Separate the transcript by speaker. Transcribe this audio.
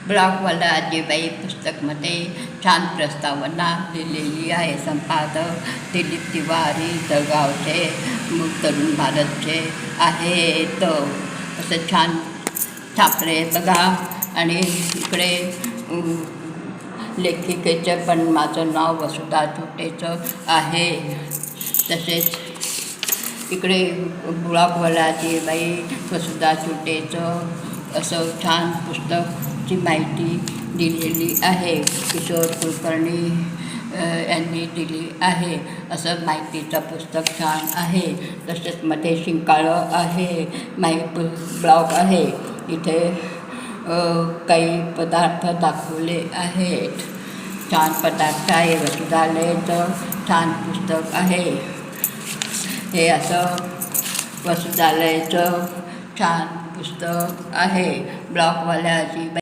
Speaker 1: ब्लॉगवाला आजीबाई पुस्तकमध्ये छान प्रस्तावना लिहिलेली आहे. संपादक दिलीप तिवारी जळगावचे, तरुण भारतचे आहेत. असं छान छापले बघा. आणि इकडे लेखिकेचं पण माझं नाव वसुधा चुटेचं आहे. तसेच इकडे ब्लॉगवाला आजीबाई वसुधा चुटेचं असं छान पुस्तकची माहिती दिलेली आहे. किशोर कुलकर्णी यांनी दिली आहे. असं माहितीचं पुस्तक छान आहे. तसेच मध्ये शिंकाळं आहे, ब्लॉग आहे. इथे काही पदार्थ दाखवले आहेत. छान पदार्थ आहे. वसुधालयाचं छान पुस्तक आहे. हे असं वसुधालयाचं छान पुस्तक आहे. ब्लॉगवाल्याची